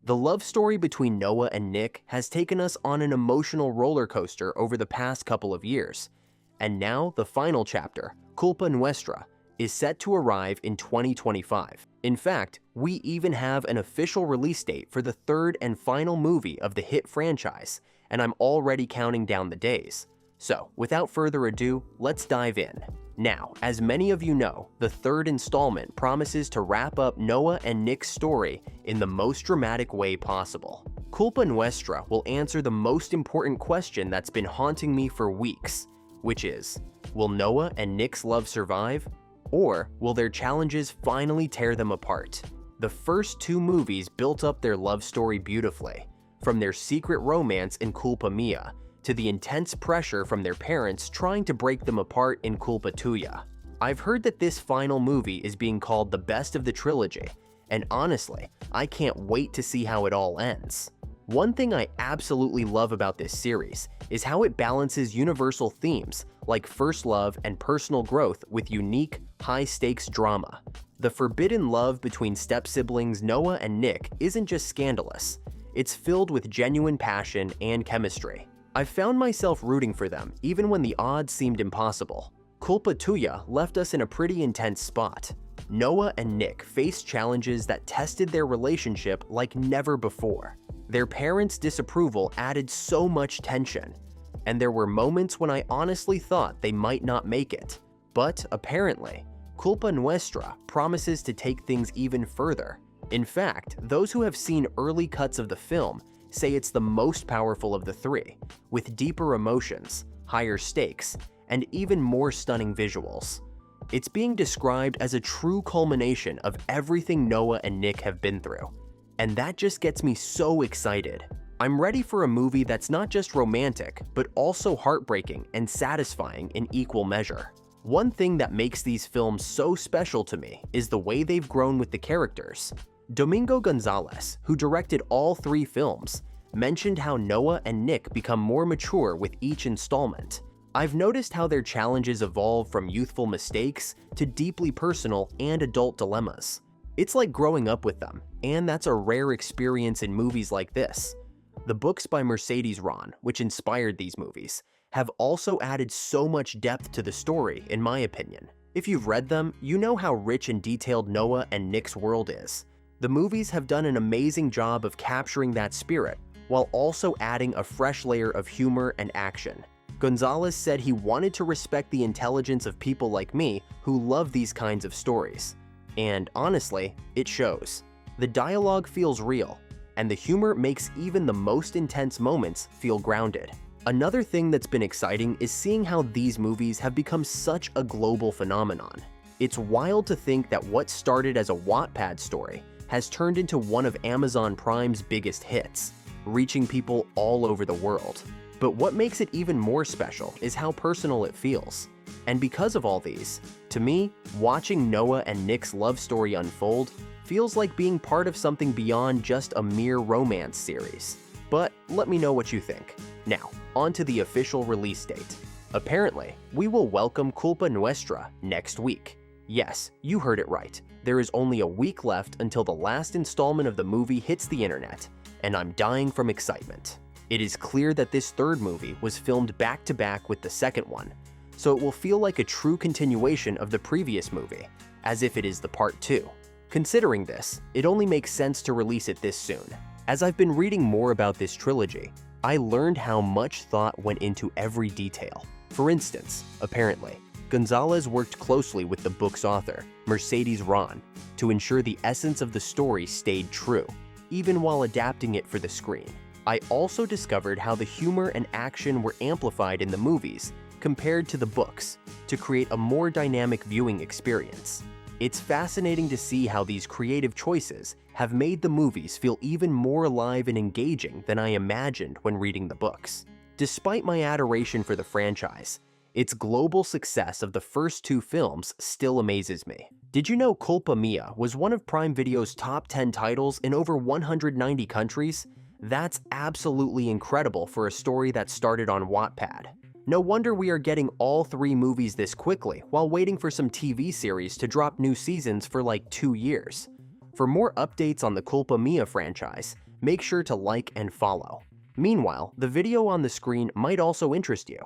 The love story between Noah and Nick has taken us on an emotional roller coaster over the past couple of years, and now the final chapter, Culpa Nuestra, is set to arrive in 2025. In fact, we even have an official release date for the third and final movie of the hit franchise, and I'm already counting down the days. So, without further ado, let's dive in. Now, as many of you know, the third installment promises to wrap up Noah and Nick's story in the most dramatic way possible. Culpa Nuestra will answer the most important question that's been haunting me for weeks, which is, will Noah and Nick's love survive? Or will their challenges finally tear them apart? The first two movies built up their love story beautifully, from their secret romance in Culpa Mia to the intense pressure from their parents trying to break them apart in Culpa Tuya. I've heard that this final movie is being called the best of the trilogy, and honestly, I can't wait to see how it all ends. One thing I absolutely love about this series is how it balances universal themes like first love and personal growth with unique, high-stakes drama. The forbidden love between step-siblings Noah and Nick isn't just scandalous, it's filled with genuine passion and chemistry. I've found myself rooting for them even when the odds seemed impossible. Culpa Tuya left us in a pretty intense spot. Noah and Nick faced challenges that tested their relationship like never before. Their parents' disapproval added so much tension, and there were moments when I honestly thought they might not make it. But apparently, Culpa Nuestra promises to take things even further. In fact, those who have seen early cuts of the film say it's the most powerful of the three, with deeper emotions, higher stakes, and even more stunning visuals. It's being described as a true culmination of everything Noah and Nick have been through, and that just gets me so excited. I'm ready for a movie that's not just romantic, but also heartbreaking and satisfying in equal measure. One thing that makes these films so special to me is the way they've grown with the characters. Domingo Gonzalez, who directed all three films, mentioned how Noah and Nick become more mature with each installment. I've noticed how their challenges evolve from youthful mistakes to deeply personal and adult dilemmas. It's like growing up with them, and that's a rare experience in movies like this. The books by Mercedes Ron, which inspired these movies, have also added so much depth to the story, in my opinion. If you've read them, you know how rich and detailed Noah and Nick's world is. The movies have done an amazing job of capturing that spirit, while also adding a fresh layer of humor and action. Gonzalez said he wanted to respect the intelligence of people like me who love these kinds of stories. And honestly, it shows. The dialogue feels real, and the humor makes even the most intense moments feel grounded. Another thing that's been exciting is seeing how these movies have become such a global phenomenon. It's wild to think that what started as a Wattpad story has turned into one of Amazon Prime's biggest hits, reaching people all over the world. But what makes it even more special is how personal it feels. And because of all these, to me, watching Noah and Nick's love story unfold feels like being part of something beyond just a mere romance series. But let me know what you think. Now, on to the official release date. Apparently, we will welcome Culpa Nuestra next week. Yes, you heard it right. There is only a week left until the last installment of the movie hits the internet, and I'm dying from excitement. It is clear that this third movie was filmed back-to-back with the second one, so it will feel like a true continuation of the previous movie, as if it is the part 2. Considering this, it only makes sense to release it this soon. As I've been reading more about this trilogy, I learned how much thought went into every detail. For instance, apparently, Gonzalez worked closely with the book's author, Mercedes Ron, to ensure the essence of the story stayed true, even while adapting it for the screen. I also discovered how the humor and action were amplified in the movies compared to the books to create a more dynamic viewing experience. It's fascinating to see how these creative choices have made the movies feel even more alive and engaging than I imagined when reading the books. Despite my adoration for the franchise, its global success of the first two films still amazes me. Did you know Culpa Mia was one of Prime Video's top 10 titles in over 190 countries? That's absolutely incredible for a story that started on Wattpad. No wonder we are getting all three movies this quickly while waiting for some TV series to drop new seasons for like 2 years. For more updates on the Culpa Mia franchise, Make sure to like and follow. Meanwhile, the video on the screen might also interest you.